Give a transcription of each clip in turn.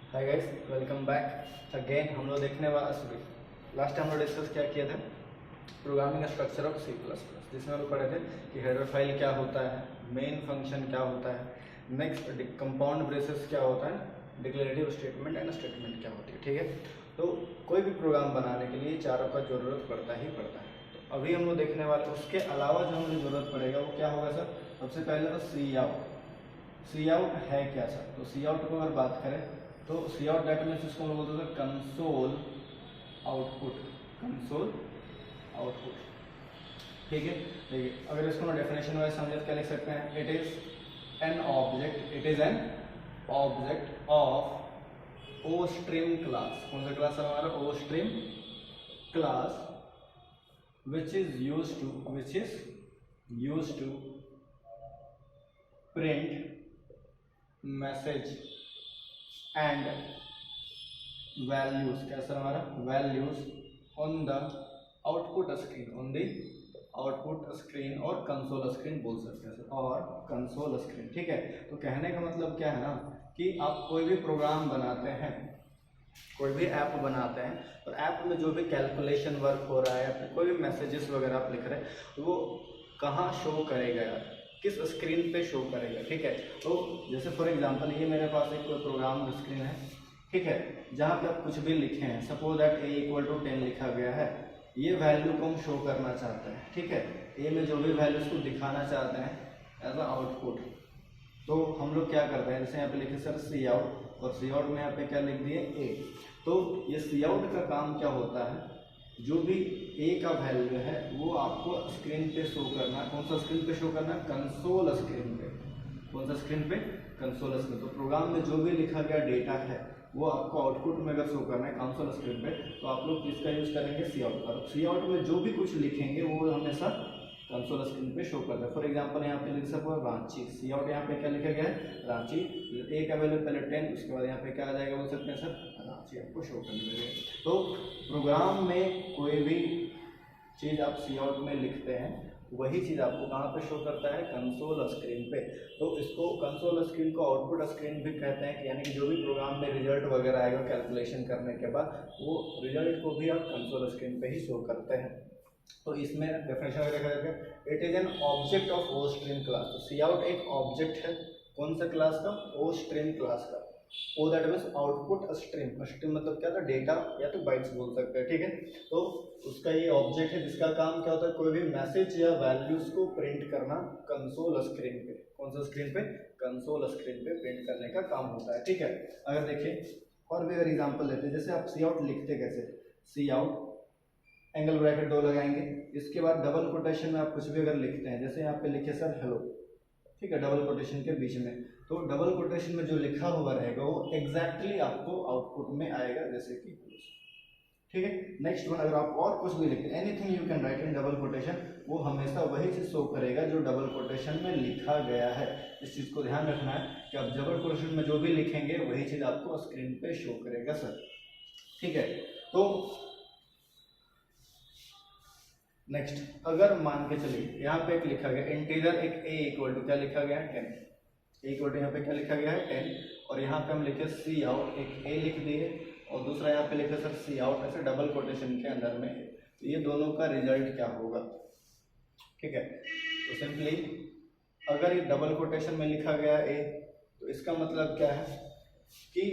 Hi guys, welcome back again. हम लोग देखने वाला लास्ट टाइम हम लोग डिस्कस क्या किया था, programming structure of C plus plus, जिसमें हम लोग पढ़े थे कि हेडर फाइल क्या होता है, मेन फंक्शन क्या होता है, नेक्स्ट कंपाउंड ब्रेसेस क्या होता है, डिक्लेरेटिव स्टेटमेंट एंड स्टेटमेंट क्या होती है। ठीक है, तो कोई भी प्रोग्राम बनाने के लिए चारों का जरूरत पड़ता ही पड़ता है। तो अभी हम लोग देखने वाले, उसके अलावा जो हमें जरूरत पड़ेगा वो क्या होगा सर। सबसे पहले तो सी आउट। सी आउट है क्या सर? तो सी आउट को अगर बात करें तो सी आउट दैट मीन्स इसको हम बोलते हैं कंसोल आउटपुट। कंसोल आउटपुट, ठीक है। देखिए, अगर इसको मैं डेफिनेशन वाइज समझे तो क्या लिख सकते हैं, it is an object, it is an object of O stream class. कौन सा क्लास है हमारा? ओ stream class, which is used to print message and values। कैसा हमारा? values on the output screen और कंसोल स्क्रीन बोल सकते हैं सर, और कंसोल स्क्रीन। ठीक है, तो कहने का मतलब क्या है ना कि आप कोई भी प्रोग्राम बनाते हैं, कोई भी ऐप बनाते हैं, और ऐप में जो भी कैलकुलेशन वर्क हो रहा है या फिर कोई भी मैसेजेस वगैरह आप लिख रहे हैं, वो कहाँ शो करेगा यार, किस स्क्रीन पे शो करेगा। ठीक है, तो जैसे फॉर एग्जांपल ये मेरे पास एक कोई प्रोग्राम स्क्रीन है, ठीक है, जहाँ पे आप कुछ भी लिखे हैं, सपोज दैट a = 10 लिखा गया है, ये वैल्यू को हम शो करना चाहते हैं। ठीक है, ए में जो भी वैल्यूज को दिखाना चाहते हैं एज अ आउटपुट, तो हम लोग क्या करते हैं, जैसे यहाँ पे लिखे सर सी आउट, और सी आउट में यहाँ पे क्या लिख दिए ए। तो ये सी आउट का काम क्या होता है, जो भी ए का वैल्यू है वो आपको स्क्रीन पे शो करना। कौन सा स्क्रीन पे शो करना? कंसोल स्क्रीन पे। कौन सा स्क्रीन पे? Console screen. तो प्रोग्राम में जो भी लिखा गया डेटा है वो आपको आउटपुट में अगर शो करना है कंसोल स्क्रीन पे, तो आप लोग किसका यूज करेंगे? सी आउट का। सी आउट में जो भी कुछ लिखेंगे वो हमेशा कंसोल स्क्रीन पे शो करता है। फॉर एग्जांपल यहाँ पे लिख सकते हो रांची, सी आउट यहाँ पे क्या लिखा गया है? रांची। ए का वैल्यू पहले 10, उसके बाद यहाँ पे क्या आ जाएगा बोल सकते हैं सर? रांची आपको शो करने लगेगा। तो प्रोग्राम में कोई भी चीज़ आप सी आउट में लिखते हैं, वही चीज़ आपको कहाँ पे शो करता है? कंसोल स्क्रीन पे। तो इसको कंसोल स्क्रीन को आउटपुट स्क्रीन भी कहते हैं, यानी कि जो भी प्रोग्राम में रिजल्ट वगैरह आएगा कैलकुलेशन करने के बाद, वो रिजल्ट को भी आप कंसोल स्क्रीन पे ही शो करते हैं। तो इसमें डेफिनेशन वगैरह देखा जाएगा, it is an object of O stream class. तो सी आउट एक ऑब्जेक्ट है, कौन सा क्लास का? ओ स्ट्रीम क्लास का। O that means output stream. Stream मतलब क्या था? डेटा या तो बाइट्स बोल सकते हैं। ठीक है, तो उसका ये ऑब्जेक्ट है जिसका काम क्या होता है? कोई भी मैसेज या वैल्यूज को प्रिंट करना कंसोल स्क्रीन पे। कौन सा स्क्रीन पे? कंसोल स्क्रीन पे प्रिंट करने का काम होता है। ठीक है, अगर देखिए और भी अगर एग्जाम्पल लेते हैं, जैसे आप सी आउट लिखते कैसे? सी आउट एंगल ब्रैकेट 2 लगाएंगे, इसके बाद डबल कोटेशन में आप कुछ भी अगर लिखते हैं, जैसे यहाँ पे लिखे सर हेलो, ठीक है, डबल कोटेशन के बीच में, तो डबल कोटेशन में जो लिखा हुआ रहेगा वो एग्जैक्टली आपको आउटपुट में आएगा, जैसे कि ठीक है। नेक्स्ट वन, अगर आप और कुछ भी लिखते हैं, anything you can write in double quotation, वो हमेशा वही चीज शो करेगा जो डबल कोटेशन में लिखा गया है। इस चीज को ध्यान रखना है कि आप डबल कोटेशन में जो भी लिखेंगे वही चीज आपको स्क्रीन पे शो करेगा सर। ठीक है, तो नेक्स्ट, अगर मान के चलिए यहाँ पे एक लिखा गया इंटीजर, एक a = क्या लिखा गया है? 10। a = यहाँ पे क्या लिखा गया है? 10। और यहाँ पे हम लिखे सी आउट, एक a लिख दिए और दूसरा यहाँ पे लिखे सर सी आउट, ऐसे डबल कोटेशन के अंदर में। तो ये दोनों का रिजल्ट क्या होगा? ठीक है, तो सिंपली अगर ये डबल कोटेशन में लिखा गया a, तो इसका मतलब क्या है कि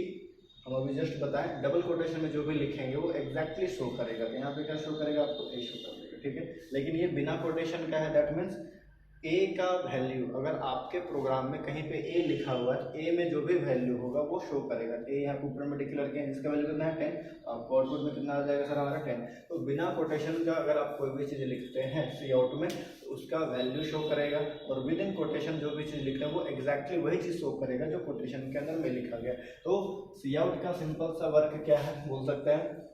हम अभी जस्ट बताएं, डबल कोटेशन में जो भी लिखेंगे वो एग्जैक्टली शो करेगा। तो यहाँ पे क्या शो करेगा? आपको ए शो कर देगा। ठीक है, लेकिन ये बिना कोटेशन का है, दैट मीन्स ए का वैल्यू अगर आपके प्रोग्राम में कहीं पे ए लिखा हुआ है, तो ए में जो भी वैल्यू होगा वो शो करेगा। ए यहाँ ऊपर में डिक्लेयर किया है, जिसका वैल्यू कितना है? 10। तो आपको आउटपुट में कितना आ जाएगा सर? हमारा 10। तो बिना कोटेशन का अगर आप कोई भी चीज़ लिखते हैं सी आउट में, तो उसका वैल्यू शो करेगा, और विद इन कोटेशन जो भी चीज़ लिख रहे हैं वो एग्जैक्टली वही चीज़ शो करेगा जो कोटेशन के अंदर में लिखा गया। तो सी आउट का सिंपल सा वर्क क्या है बोल सकते हैं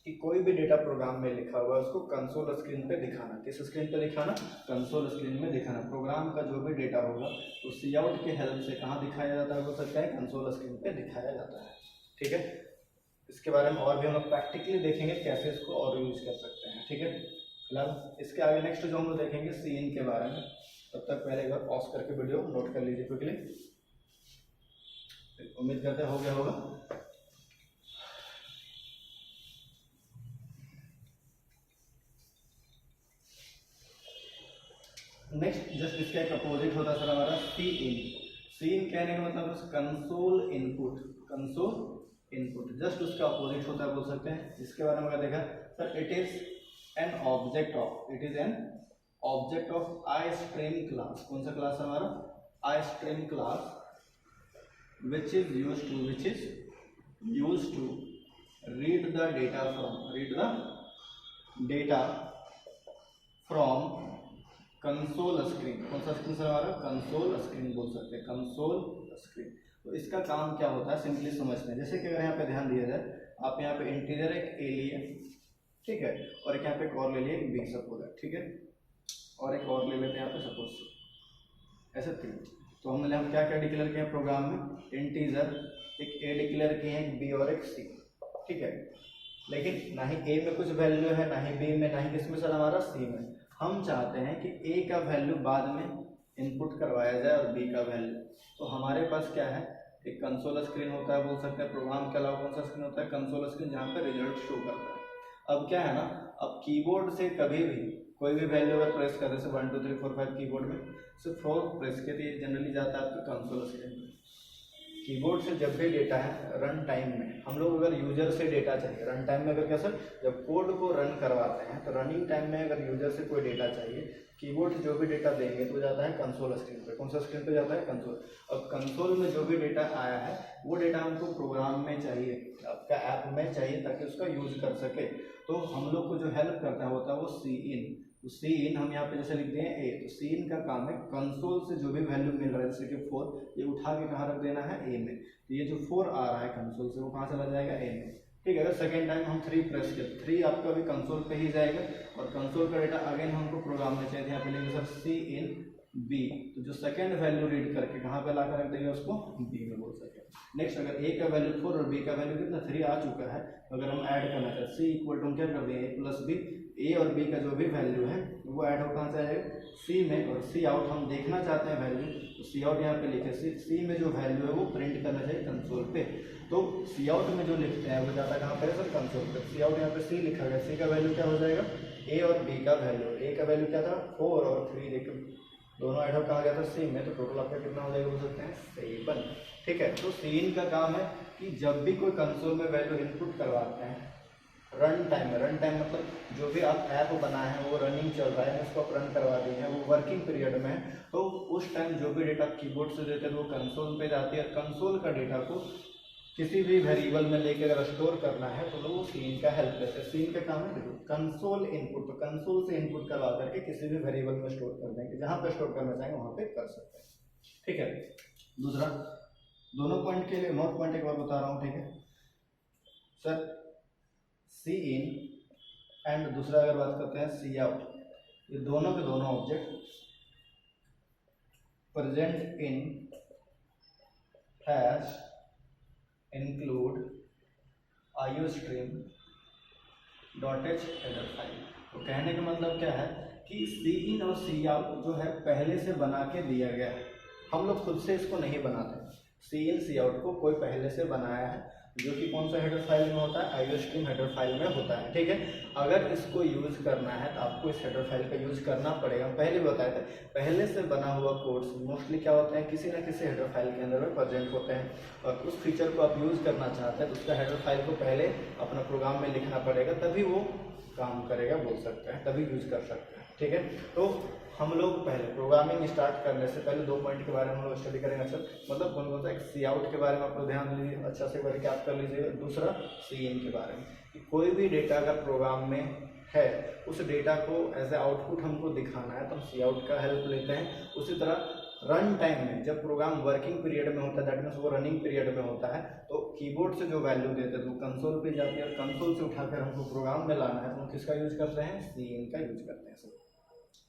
कि कोई भी डेटा प्रोग्राम में लिखा हुआ है उसको कंसोल स्क्रीन पे दिखाना। किस स्क्रीन पे दिखाना? कंसोल स्क्रीन में दिखाना। प्रोग्राम का जो भी डेटा होगा तो सी आउट के हेल्प से कहाँ दिखाया जाता है? हो सकता है कंसोल स्क्रीन पे दिखाया जाता है। ठीक है, इसके बारे में और भी हम लोग प्रैक्टिकली देखेंगे कैसे इसको और यूज कर सकते हैं। ठीक है, फिलहाल इसके आगे नेक्स्ट जो हम लोग देखेंगे सीन के बारे में। तब तक पहले एक बार पॉज करके वीडियो नोट कर लीजिए क्विकली। उम्मीद करते हो गया होगा। नेक्स्ट जस्ट इसका एक अपोजिट होता है सर हमारा सी इन। सी इन कहने का मतलब console input, console input just उसका अपोजिट होता है बोल सकते हैं। इसके बारे में अगर देखा sir, it is an object of, it is an object of istream class. कौन सा क्लास है हमारा? Istream class which is use to read the data from console screen. कौन सा स्क्रीन सर हमारा? कंसोल स्क्रीन बोल सकते हैं, कंसोल स्क्रीन। तो इसका काम क्या होता है सिंपली समझते हैं। जैसे कि अगर यहाँ पे ध्यान दिया जाए, आप यहाँ पे इंटीजर एक ए लिए, ठीक है, और एक यहाँ पे एक और ले लिए बी सपोज है, ठीक है, और एक और ले लेते हैं यहाँ पे सपोज ऐसे तीन। तो हमने हम क्या क्या डिक्लेयर किया प्रोग्राम में? इंटीजर एक ए डिक्लेयर किए हैं, एक बी और एक सी, ठीक है। लेकिन ना ही ए में कुछ वैल्यू है, ना ही बी में, ना ही किसमें सर हमारा सी में। हम चाहते हैं कि ए का वैल्यू बाद में इनपुट करवाया जाए और बी का वैल्यू। तो हमारे पास क्या है, एक कंसोल स्क्रीन होता है बोल सकते हैं। प्रोग्राम के अलावा कौन सा स्क्रीन होता है? कंसोल स्क्रीन, जहाँ पे रिजल्ट शो करता है। अब क्या है ना, अब कीबोर्ड से कभी भी कोई भी वैल्यू अगर प्रेस कर, जैसे 1 2 3 4 5 कीबोर्ड में सिर्फ 4 प्रेस के तो जनरली जाता है आपका कंसोल स्क्रीन में। कीबोर्ड से जब भी डेटा है रन टाइम में, हम लोग अगर यूजर से डेटा चाहिए रन टाइम में, अगर क्या सर, जब कोड को रन करवाते हैं तो रनिंग टाइम में अगर यूजर से कोई डेटा चाहिए, कीबोर्ड से जो भी डेटा देंगे तो जाता है कंसोल स्क्रीन पे। कौन सा स्क्रीन पे जाता है? कंसोल। अब कंसोल में जो भी डेटा आया है वो डेटा हमको प्रोग्राम में चाहिए, आपका ऐप में चाहिए, ताकि उसका यूज कर सके। तो हम लोग को जो हेल्प करता होता है वो सी इन। तो सी इन हम यहाँ पे जैसे लिख दिए ए, तो सी इन का काम है कंसोल से जो भी वैल्यू मिल रहा है, जैसे कि 4, ये उठा के कहाँ रख देना है? ए में। तो ये जो 4 आ रहा है कंसोल से वो कहाँ चला जाएगा? ए में, ठीक है। अगर सेकेंड टाइम हम 3 प्रेस किए, 3 आपका भी कंसोल पे ही जाएगा, और कंसोल का डेटा अगेन हमको प्रोग्राम में चाहिए। यहाँ पे लिखेंगे सर सी इन बी, तो जो सेकेंड वैल्यू रीड करके कहाँ पे ला कर रख देंगे उसको? बी में बोल सकते हैं। नेक्स्ट, अगर ए का वैल्यू 4 और बी का वैल्यू कितना 3 आ चुका है, तो अगर हम ऐड करना चाहते हैं सी इक्वल टू क्या कर देंगे? ए प्लस बी। ए और बी का जो भी वैल्यू है वो ऐड हो कहाँ से आएगा? सी में। और सी आउट हम देखना चाहते हैं वैल्यू, तो सी आउट यहाँ पे लिखे, सी में जो वैल्यू है वो प्रिंट करना चाहिए कंसोल पे। तो सी आउट में जो लिखते हैं वो जाता कहाँ पे? सर कंसोल पे। सी आउट यहाँ पे सी लिखा गया, सी का वैल्यू क्या हो जाएगा? ए और बी का वैल्यू। ए का वैल्यू क्या था? 4 और 3, देखो दोनों ऐड हो कहाँ गया था? सी में। तो टोटल आपका कितना हो जाएगा बोल सकते हैं? 7, ठीक है। तो सी इन का काम है कि जब भी कोई कंसोल में वैल्यू इनपुट करवाते हैं रन टाइम में, रन टाइम मतलब जो भी आप ऐप बनाए हैं वो रनिंग चल रहा है, उसको आप रन करवा दिए हैं, वो वर्किंग पीरियड में है, तो उस टाइम जो भी डेटा कीबोर्ड से देते हैं वो कंसोल पे जाती है। कंसोल का डेटा को किसी भी वेरिएबल में लेकर अगर स्टोर करना है तो वो सीन का हेल्प लेते हैं। सीन का काम है कंसोल इनपुट, तो कंसोल से इनपुट करवा करके किसी भी वेरिएबल में स्टोर कर देंगे, जहाँ पे स्टोर करना चाहेंगे वहाँ पे कर सकते हैं, ठीक है। दूसरा, दोनों पॉइंट के लिए नोट पॉइंट एक बार बता रहा हूँ, ठीक है सर। सी इन एंड दूसरा अगर बात करते हैं सी आउट, ये दोनों के दोनों object present in hash include iostream.h header file. तो कहने का मतलब क्या है कि सी इन और सी आउट जो है पहले से बना के दिया गया है, हम लोग खुद से इसको नहीं बनाते। सी इन सी आउट को कोई पहले से बनाया है, जो कि कौन सा हेडर फाइल में होता है? iostream हेडर फाइल में होता है, ठीक है। अगर इसको यूज करना है तो आपको इस हेडर फाइल का यूज करना पड़ेगा। पहले भी बताया था, पहले से बना हुआ कोड्स मोस्टली क्या होते हैं? किसी न किसी हेडर फाइल के अंदर में प्रेजेंट होते हैं, और उस फीचर को आप यूज करना चाहते हैं तो उसका हेडर फाइल को पहले अपना प्रोग्राम में लिखना पड़ेगा, तभी वो काम करेगा बोल सकते हैं, तभी यूज कर सकते हैं, ठीक है। तो हम लोग पहले प्रोग्रामिंग स्टार्ट करने से पहले 2 पॉइंट के बारे में हम लोग स्टडी करेंगे। सर मतलब कौन कौन सा? एक सी आउट के बारे में आप लोग ध्यान दीजिए, अच्छा से करके आप कर लीजिएगा। दूसरा सी इन के बारे में, कि कोई भी डेटा अगर प्रोग्राम में है उस डेटा को एज ए आउटपुट हमको दिखाना है तो हम सी आउट का हेल्प लेते हैं। उसी तरह रन टाइम में जब प्रोग्राम वर्किंग पीरियड में होता है, दैट मीन्स वो रनिंग पीरियड में होता है, तो कीबोर्ड से जो वैल्यू देते हैं तो कंसोल पे जाती है, और कंसोल से उठाकर हमको प्रोग्राम में लाना है तो हम किसका यूज करते हैं? सी इन का यूज करते हैं सर,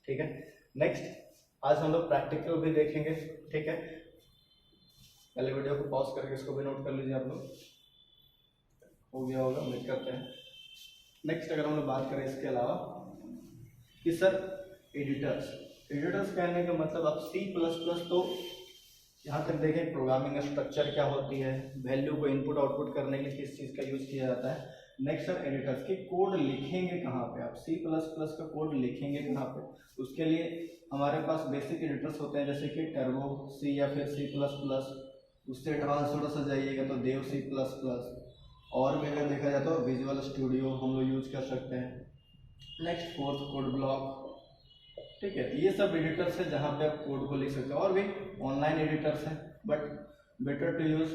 ठीक है। नेक्स्ट, आज हम लोग प्रैक्टिकल भी देखेंगे, ठीक है। पहले वीडियो को पॉज करके इसको भी नोट कर लीजिए आप लोग, हो गया होगा उम्मीद करते हैं। नेक्स्ट अगर हम लोग बात करें इसके अलावा कि सर एडिटर्स कहने का मतलब आप C++ तो यहाँ तक देखें प्रोग्रामिंग स्ट्रक्चर क्या होती है, वैल्यू को इनपुट आउटपुट करने के लिए किस चीज़ का यूज़ किया जाता है, नेक्स्ट सर एडिटर्स के कोड लिखेंगे कहाँ पे, आप सी प्लस प्लस का कोड लिखेंगे कहाँ पे, उसके लिए हमारे पास बेसिक एडिटर्स होते हैं जैसे कि टर्बो सी या फिर सी प्लस प्लस, उससे एडवांस थोड़ा सा जाइएगा तो देव सी प्लस प्लस, और भी अगर देखा जाए तो विजुअल स्टूडियो हम लोग यूज कर सकते हैं। नेक्स्ट फोर्थ कोड ब्लॉक, ठीक है। ये सब एडिटर्स है जहाँ पे आप कोड को लिख सकते हैं, और भी ऑनलाइन एडिटर्स हैं, but better to use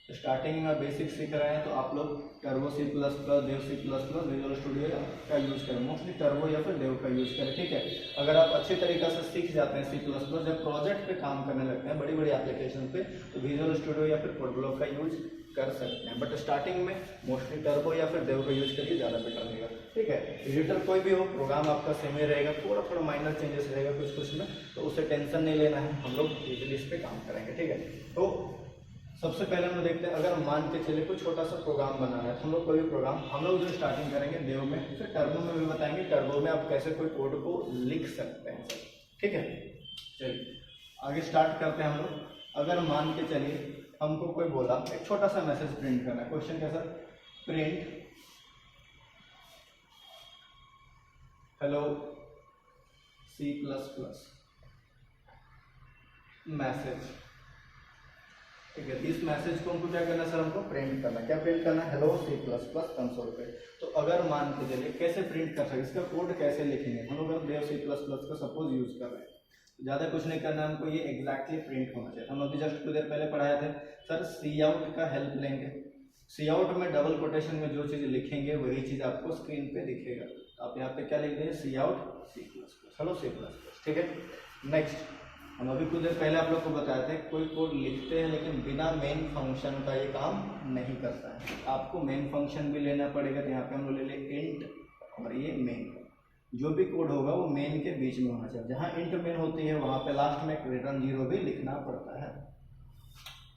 starting में बेसिक सीख रहे हैं तो आप लोग Turbo C plus plus, Dev C plus plus, visual studio का यूज़ करें, मोस्टली टर्बो या फिर देव का यूज़ करें, ठीक है। अगर आप अच्छे तरीक़े से सीख जाते हैं सी प्लस प्लस, जब प्रोजेक्ट पे काम करने लगते हैं बड़ी बड़ी एप्लीकेशन पे, तो विजुअल स्टूडियो या फिर कोड ब्लॉक का यूज कर सकते हैं, बट स्टार्टिंग में मोस्टली टर्बो या फिर देव का यूज करिए, ज़्यादा बेटर रहेगा, ठीक है। एडिटर कोई भी हो, प्रोग्राम आपका सेम ही रहेगा, थोड़ा थोड़ा माइनर चेंजेस रहेगा कुछ कुछ में, तो उससे टेंशन नहीं लेना है, हम लोग इजीली इस पर काम करेंगे, ठीक है। तो सबसे पहले हम लोग देखते हैं, अगर मान के चले कोई छोटा सा प्रोग्राम बनाना है तो हम लोग कोई भी प्रोग्राम हम लोग जो स्टार्टिंग करेंगे देव में, फिर टर्बो में भी बताएंगे टर्बो में आप कैसे कोई कोड को लिख सकते हैं सर, ठीक है। चलिए आगे स्टार्ट करते हैं हम लोग। अगर मान के चलिए हमको कोई बोला एक छोटा सा मैसेज प्रिंट करना है, क्वेश्चन क्या sir, print hello C plus plus message, ठीक है। इस मैसेज को हमको क्या करना है सर, हमको प्रिंट करना है, क्या प्रिंट करना है, hello C plus plus console पे। तो अगर मान के चलिए कैसे प्रिंट कर सकते, इसका कोड कैसे लिखेंगे, हम लोग देव सी प्लस प्लस का सपोज यूज कर रहे हैं, ज़्यादा कुछ नहीं करना, हमको ये एग्जैक्टली प्रिंट होना चाहिए। हम अभी जस्ट कुछ देर पहले पढ़ाए थे सर, सी आउट का हेल्प लेंगे, सी आउट में डबल कोटेशन में जो चीज़ लिखेंगे वही चीज़ आपको स्क्रीन पे दिखेगा, तो आप यहाँ पे क्या लिख देंगे, cout C plus plus, hello C plus plus, ठीक है। नेक्स्ट हम अभी कुछ देर पहले आप लोग को बताए थे, कोई कोड लिखते हैं लेकिन बिना मेन फंक्शन का ये काम नहीं करता है, आपको मेन फंक्शन भी लेना पड़ेगा, तो यहाँ पे हम लोग ले लें इंट, और ये मेन, जो भी कोड होगा वो मेन के बीच में होना चाहिए, जहाँ इंट मेन होती है वहाँ पे लास्ट में एक रिटर्न जीरो भी लिखना पड़ता है।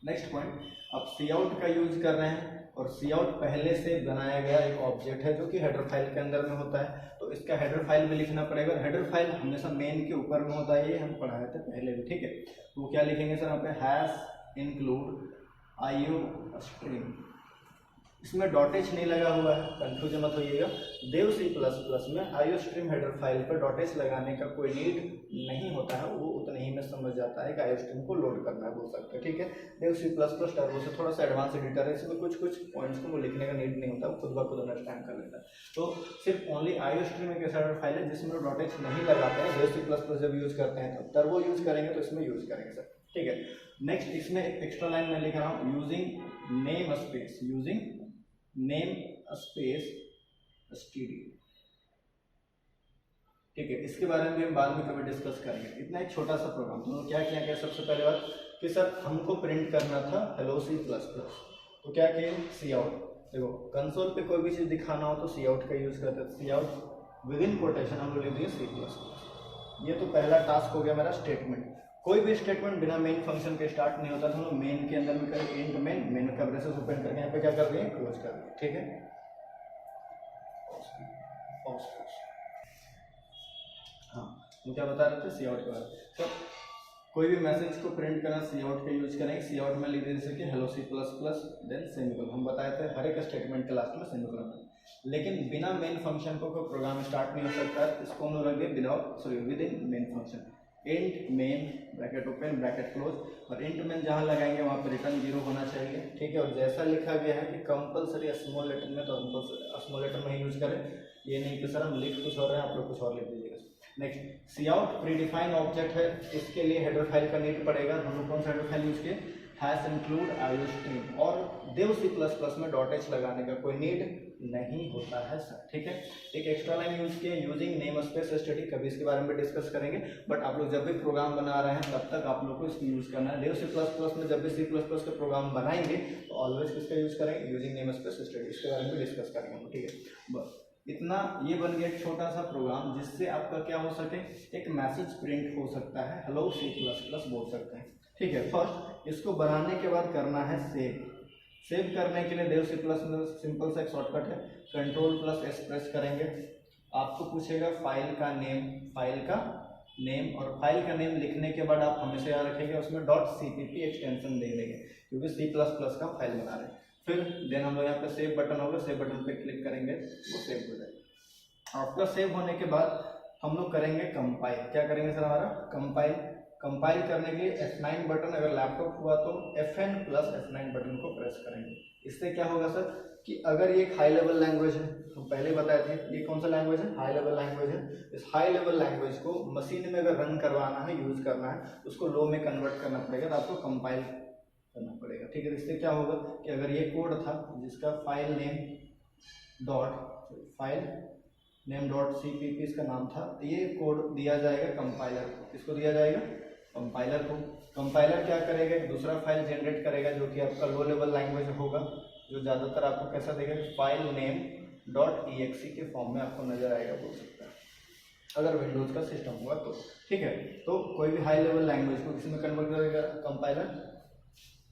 नेक्स्ट पॉइंट, आप सी आउट का यूज कर रहे हैं, और सी आउट पहले से बनाया गया एक ऑब्जेक्ट है जो कि हेडर फाइल के अंदर में होता है, तो इसका हेडर फाइल भी लिखना पड़ेगा। हेडर फाइल हमेशा मेन के ऊपर में होता है, ये हम पढ़ाए थे पहले भी, ठीक है। तो क्या लिखेंगे सर, यहाँ पे हैश इंक्लूड आईओ स्ट्रीम, इसमें डॉटेज नहीं लगा हुआ है, कंफ्यूज मत होइएगा। देव सी प्लस प्लस में आईओ स्ट्रीम हेडर फाइल पर डॉटेज लगाने का कोई नीड नहीं होता है, वो उतने ही में समझ जाता है कि आईओ स्ट्रीम को लोड करना है, बोल सकते हैं, ठीक है। देव सी प्लस प्लस टर्बो से थोड़ा सा एडवांस एडिटर है, इसमें कुछ कुछ पॉइंट्स को लिखने का नीड नहीं होता, वो खुद ब खुद अंडरस्टैंड कर लेता है। तो सिर्फ ओनली आईओ स्ट्रीम एक ऐसा हेडर फाइल है जिसमें डॉटेज नहीं लगाते हैं, देव सी प्लस प्लस जब यूज करते हैं तो टर्बो यूज करेंगे तो इसमें यूज करेंगे सर, ठीक है। नेक्स्ट इसमें एक एक्स्ट्रा लाइन मैं लिख रहा हूँ, using name space, using name space std, ठीक है। इसके बारे में भी हम बाद में कभी डिस्कस करेंगे। इतना एक छोटा सा प्रोग्राम, तो क्या किया गया, सबसे पहले बात कि सर हमको प्रिंट करना था हेलो सी प्लस प्लस, तो क्या किए, सी आउट, देखो कंसोल पे कोई भी चीज़ दिखाना हो तो सी आउट का यूज़ करते हैं, सी आउट विद इन कोटेशन हम लोग लिख दिए सी प्लस प्लस। ये तो पहला टास्क हो गया मेरा स्टेटमेंट। कोई भी स्टेटमेंट बिना मेन फंक्शन के स्टार्ट नहीं होता, तो हम लोग मेन के अंदर में करें इंट मेन, मेन का ब्रेसेस ओपन करके यहाँ पे क्या कर दिए, क्लोज कर दिए, ठीक है। हाँ हम क्या बता रहे थे, सी आउट के बारे में। तो कोई भी मैसेज को प्रिंट करना सी आउट का यूज करेंगे, सी आउट में लिख दे जैसे कि hello C plus plus then semicolon, हम बताए थे हर एक स्टेटमेंट के लास्ट में सेमीकोलन, लेकिन बिना मेन फंक्शन को कोई प्रोग्राम स्टार्ट नहीं हो सकता है, इसको हम लोग रख दिए without with in main function, int main bracket open bracket close, और इंट मेन जहाँ लगाएंगे वहाँ पे रिटर्न जीरो होना चाहिए, ठीक है। और जैसा लिखा गया है कि कंपलसरी स्मॉल लेटर में, तो स्मॉल लेटर में ही यूज करें, ये नहीं कि सर हम लिख कुछ और रहे हैं आप लोग कुछ और लिख दीजिएगा। नेक्स्ट सी आउट प्रीडिफाइंड ऑब्जेक्ट है, इसके लिए हेडर फाइल का नीड पड़ेगा, हम लोग कौन सा हेडर फाइल यूज किए, हैश इंक्लूड आईओ स्ट्रीम, और देव सी प्लस प्लस में डॉट एच लगाने का कोई नीड नहीं होता है सर, ठीक है। एक एक्स्ट्रा लाइन यूज किए, यूजिंग नेम स्पेस स्टडी, कभी इसके बारे में डिस्कस करेंगे, बट आप लोग जब भी प्रोग्राम बना रहे हैं तब तक आप लोग को इसकी यूज करना है। देव सी प्लस प्लस में जब भी सी प्लस प्लस का प्रोग्राम बनाएंगे तो ऑलवेज किसका यूज करेंगे, यूजिंग नेम स्पेस स्टडी, इसके बारे में डिस्कस करेंगे हम, ठीक है। बस इतना, ये बन गया एक छोटा सा प्रोग्राम जिससे आपका क्या हो सके, एक मैसेज प्रिंट हो सकता है, हेलो सी प्लस प्लस बोल सकते हैं, ठीक है। फर्स्ट इसको बनाने के बाद करना है सेव। सेव करने के लिए देव सी प्लस में सिंपल सा एक शॉर्टकट है, कंट्रोल प्लस एस प्रेस करेंगे, आपको पूछेगा फाइल का नेम, और फाइल का नेम लिखने के बाद आप हमेशा याद रखेंगे उसमें .cpp एक्सटेंशन दे देंगे, क्योंकि सी प्लस प्लस का फाइल बना रहे हैं। फिर देन हम लोग यहाँ पे सेव बटन होगा, सेव बटन पे क्लिक करेंगे वो सेव हो जाएगा। आफ्टर सेव होने के बाद हम लोग करेंगे कंपाइल। क्या करेंगे सर? हमारा कंपाइल। कंपाइल करने के लिए F9 बटन, अगर लैपटॉप हुआ तो FN प्लस F9 बटन को प्रेस करेंगे। इससे क्या होगा सर कि अगर ये एक हाई लेवल लैंग्वेज है, हम पहले बताए थे ये कौन सा लैंग्वेज है? हाई लेवल लैंग्वेज है। इस हाई लेवल लैंग्वेज को मशीन में अगर रन करवाना है, यूज करना है, उसको लो में कन्वर्ट करना पड़ेगा, तो आपको कंपाइल करना पड़ेगा। ठीक है, इससे क्या होगा कि अगर ये कोड था जिसका फाइल नेम डॉट CPP इसका नाम था, तो ये कोड दिया जाएगा कंपाइलर को। किसको दिया जाएगा? कंपाइलर को। कंपाइलर क्या करेगा? दूसरा फाइल जनरेट करेगा जो कि आपका लो लेवल लैंग्वेज होगा, जो ज़्यादातर आपको कैसा देगा? फाइल नेम डॉट EXE के फॉर्म में आपको नजर आएगा, बोल सकता है, अगर विंडोज का सिस्टम हुआ तो। ठीक है, तो कोई भी हाई लेवल लैंग्वेज को किसी में कन्वर्ट करेगा कंपाइलर?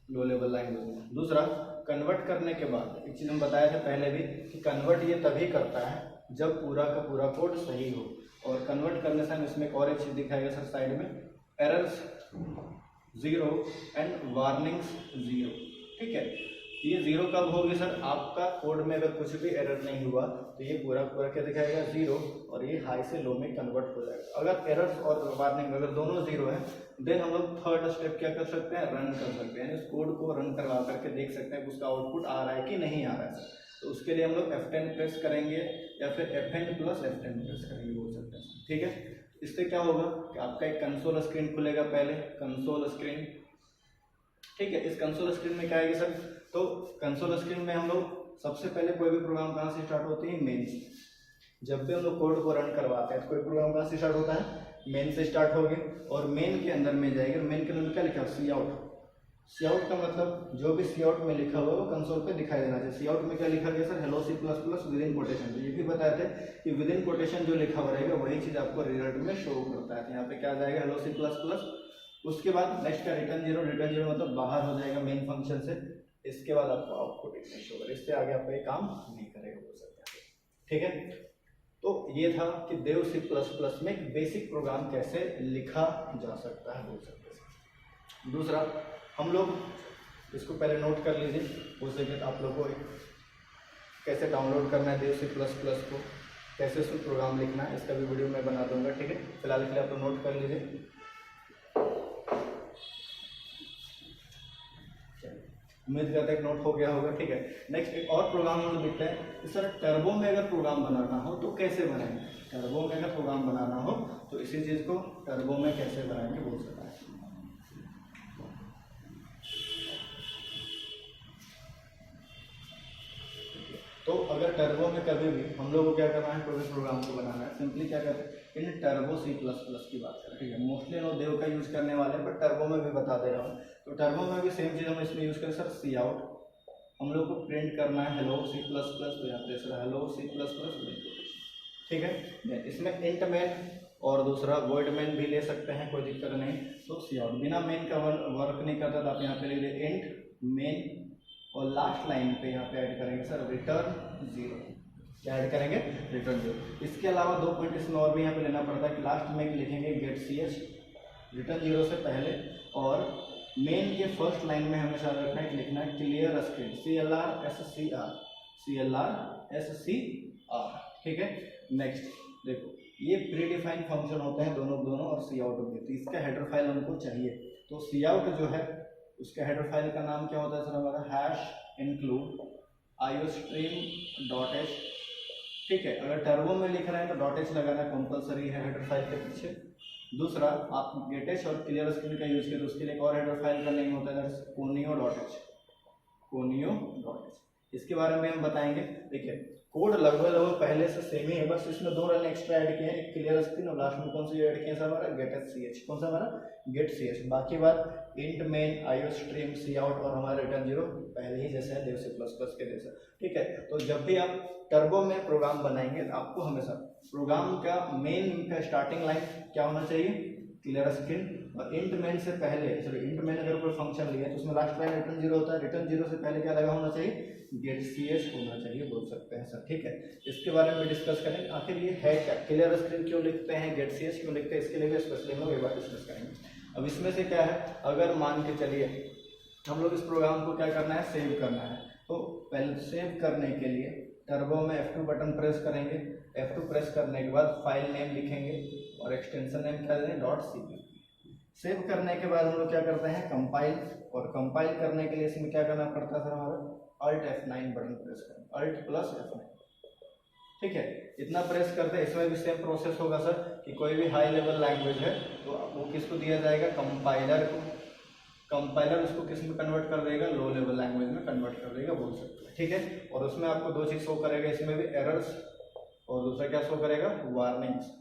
लो लेवल लैंग्वेज में। दूसरा, कन्वर्ट करने के बाद एक चीज़ हम बताया था पहले भी कि कन्वर्ट ये तभी करता है जब पूरा का पूरा कोड सही हो। और कन्वर्ट करने से हम इसमें एक और एक चीज़ दिखाएगा सर साइड में, एरर्स 0 एंड वार्निंग्स 0। ठीक है, ये 0 कब होगी सर? आपका कोड में अगर कुछ भी एरर नहीं हुआ तो ये पूरा पूरा क्या दिखाएगा? 0, और ये हाई से लो में कन्वर्ट हो जाएगा। अगर एरर्स और वार्निंग अगर दोनों 0 है, देन हम लोग थर्ड स्टेप क्या कर सकते हैं? रन कर सकते हैं, यानी उस कोड को रन करवा करके देख सकते हैं कि उसका आउटपुट आ रहा है कि नहीं आ रहा है सर। तो उसके लिए हम लोग F10 प्रेस करेंगे या फिर FN प्लस F10 प्रेस करेंगे, बोल सकते हैं। ठीक है, इससे क्या होगा कि आपका एक कंसोल स्क्रीन खुलेगा, पहले कंसोल स्क्रीन। ठीक है, इस कंसोल स्क्रीन में क्या आएगी सर? तो कंसोल स्क्रीन में हम लोग सबसे पहले कोई भी प्रोग्राम कहाँ से स्टार्ट होती है? मेन से। जब भी हम लोग कोड को रन करवाते हैं तो कोई प्रोग्राम कहाँ से स्टार्ट होता है? मेन से स्टार्ट होगी, और मेन के अंदर में जाएगी। मेन के अंदर क्या लिखा है? Cout। Cout का मतलब जो भी Cout में लिखा हुआ है वो कंसोल पे दिखाई देना चाहिए। Cout में क्या लिखा गया sir? Hello C++ with in quotation. तो ये भी बताए थे कि विद इन कोटेशन जो लिखा हुआ रहेगा वही चीज़ आपको रिजल्ट में शो करता है। तो यहाँ पे क्या आ जाएगा? Hello C++। उसके बाद नेक्स्ट का रिटर्न 0। रिटर्न 0 मतलब बाहर हो जाएगा मेन फंक्शन से। इसके बाद आपको आउटपुट इतने शो करेगा, इससे आगे आपका ये काम नहीं करेगा, हो सकता है। ठीक है, तो ये था कि देव C++ में एक बेसिक प्रोग्राम कैसे लिखा जा सकता है, बोल सकते हैं। दूसरा, हम लोग इसको पहले नोट कर लीजिए, हो सके आप लोग को कैसे डाउनलोड करना है देव C++ को, कैसे उसमें प्रोग्राम लिखना है, इसका भी वीडियो मैं बना दूंगा। ठीक है, फिलहाल के लिए आप लोग नोट कर लीजिए। उम्मीद करते हैं नोट हो गया होगा। ठीक है, नेक्स्ट एक और प्रोग्राम हम लोग देखते हैं कि सर टर्बो में अगर प्रोग्राम बनाना हो तो कैसे बनाएंगे? टर्बो में अगर प्रोग्राम बनाना हो तो इसी चीज़ को टर्बो में कैसे बनाएंगे, बोल सकता है। तो अगर टर्बो में कभी भी हम लोग को क्या करना है, कोई भी प्रोग्राम को बनाना है, सिंपली क्या करते हैं? इन टर्बो C++ की बात करें। ठीक है, मोस्टली लोग देव का यूज करने वाले हैं, बट टर्बो में भी बता दे रहा हूँ। तो टर्बो में भी सेम चीज़ हम इसमें यूज करें सर, Cout। हम लोग को प्रिंट करना है हेलो C++, तो यहाँ पे सर हेलो C++। ठीक है, इसमें इंट मेन और दूसरा वॉइड मेन भी ले सकते हैं, कोई दिक्कत नहीं। तो Cout बिना मेन का वर्क नहीं करता, तो आप यहाँ पे ले लीजिए इंट मेन, और लास्ट लाइन पे यहाँ पे ऐड करेंगे सर रिटर्न 0। क्या ऐड करेंगे? रिटर्न 0। इसके अलावा 2 पॉइंट इसमें और भी यहाँ पे लेना पड़ता है कि लास्ट में लिखेंगे गेट ch रिटर्न 0 से पहले, और मेन के फर्स्ट लाइन में हमेशा रखना है, लिखना है क्लियर स्क्रीन CLR. ठीक है, नेक्स्ट देखो ये प्री डिफाइंड फंक्शन होते हैं दोनों और Cout भी, तो इसका हेडर फाइल हमको चाहिए। तो Cout जो है उसका हेडर फाइल का नाम क्या होता है सर? हमारा #include iostream.h। ठीक है, अगर टर्बो में लिख रहे हैं तो .h लगाना कंपलसरी है हेडर फाइल के पीछे। दूसरा, आप गेटश और क्लियर स्क्रीन का यूज करें तो उसके लिए एक और हेडर फाइल का नेम होता है conio.h। इसके बारे में हम बताएंगे। देखिए कोड लगभग पहले से सेम ही है, बस इसमें 2 लाइन एक्स्ट्रा ऐड किए हैं, एक क्लियर स्क्रीन और लास्ट में कौन सी ऐड किए हैं सर? हमारा getch। कौन सा? हमारा getch। बाकी बात इंट मेन, iostream, Cout और हमारा रिटर्न 0 पहले ही जैसे है देव C++ के जैसा। ठीक है, तो जब भी आप टर्बो में प्रोग्राम बनाएंगे तो आपको हमेशा प्रोग्राम का मेन का स्टार्टिंग लाइन क्या होना चाहिए? क्लियर स्क्रीन, और इंट मेन से पहले इंट मेन अगर कोई फंक्शन लिया तो उसमें लास्ट लाइन रिटर्न 0 होता है, रिटर्न 0 से पहले क्या लगा होना चाहिए? getch होना चाहिए, बोल सकते हैं सर। ठीक है, इसके बारे में डिस्कस करेंगे आखिर ये है क्या, क्लियर स्क्रीन क्यों लिखते हैं, getch क्यों लिखते हैं, इसके लिए भी स्पेशली हम लोग एक बार डिस्कस करेंगे। अब इसमें से क्या है, अगर मान के चलिए हम लोग इस प्रोग्राम को क्या करना है? सेव करना है। तो पहले सेव करने के लिए टर्बो में F2 बटन प्रेस करेंगे। F2 प्रेस करने के बाद फाइल नेम लिखेंगे और एक्सटेंशन नेम क्या देंगे .cpp। सेव करने के बाद हम लोग क्या करते हैं कंपाइल, और कंपाइल करने के लिए इसमें क्या करना पड़ता है सर हमारा Alt F9 बटन प्रेस करें, Alt प्लस F9, ठीक है। इतना प्रेस करते हैं। इसमें भी सेम प्रोसेस होगा सर कि कोई भी हाई लेवल लैंग्वेज है तो वो किसको दिया जाएगा, कंपाइलर को। कंपाइलर उसको किस में कन्वर्ट कर देगा, लो लेवल लैंग्वेज में कन्वर्ट कर देगा, बोल सकते हैं, ठीक है। और उसमें आपको दो चीज़ शो करेगा, इसमें भी एरर्स और दूसरा क्या शो करेगा, वार्निंग्स,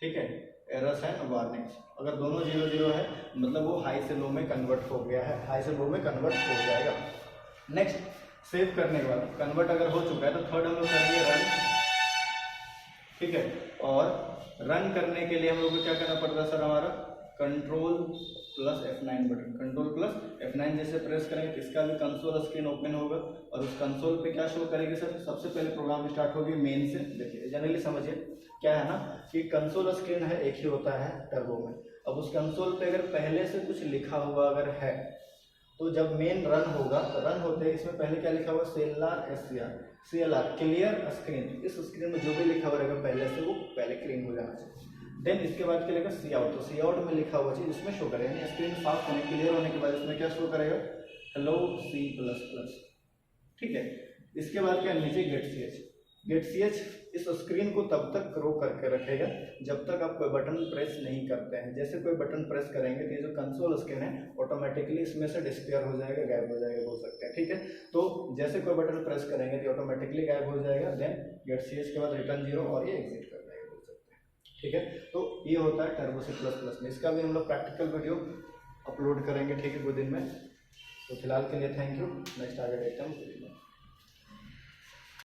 ठीक है। एरर्स एंड वार्निंग्स अगर दोनों 0 है मतलब वो हाई से लो में कन्वर्ट हो गया है, हाई से लो में कन्वर्ट हो जाएगा। नेक्स्ट सेव करने के बाद कन्वर्ट अगर हो चुका है तो थर्ड हम लोग करेंगे रन, ठीक है। और रन करने के लिए हम लोग को क्या करना पड़ता है सर हमारा control plus F9 button, control plus F9 जैसे प्रेस करेंगे इसका भी कंसोल स्क्रीन ओपन होगा और उस कंसोल पे क्या शो करेगी सर, सबसे पहले प्रोग्राम स्टार्ट होगी मेन से। देखिए जनरली समझिए क्या है ना कि कंसोल स्क्रीन है एक ही होता है टर्बो में। अब उस कंसोल पे अगर पहले से कुछ लिखा हुआ अगर है तो जब मेन रन होगा तो रन होते हैं इसमें पहले क्या लिखा हुआ CLR क्लियर स्क्रीन, इस स्क्रीन में जो भी लिखा हुआ रहेगा पहले से वो पहले क्लीन हो जाना चाहिए। देन इसके बाद क्या लेगा सी आउट, तो सी आउट में लिखा हुआ चीज इसमें शो करेगा, यानी स्क्रीन साफ होने क्लियर होने के बाद इसमें क्या शो करेगा, हेलो C++, ठीक है। इसके बाद क्या नीचे गेट सी एच इस स्क्रीन को तब तक ग्रो करके रखेगा जब तक आप कोई बटन प्रेस नहीं करते हैं। जैसे कोई बटन प्रेस करेंगे तो ये जो कंसोल स्क्रीन है ऑटोमेटिकली इसमें से डिस्पेयर हो जाएगा, गायब हो जाएगा, बोल सकते हैं, ठीक है। तो जैसे कोई बटन प्रेस करेंगे तो ऑटोमेटिकली गायब हो जाएगा। देन गेट सी एच के बाद रिटर्न 0 और ये एग्जिट कर जाएगा, बोल सकते हैं, ठीक है। तो ये होता है टर्बो C++ में। इसका भी हम लोग प्रैक्टिकल वीडियो अपलोड करेंगे, ठीक है, कुछ दिन में। तो फिलहाल के लिए थैंक यू, नेक्स्ट आगे देखते हैं।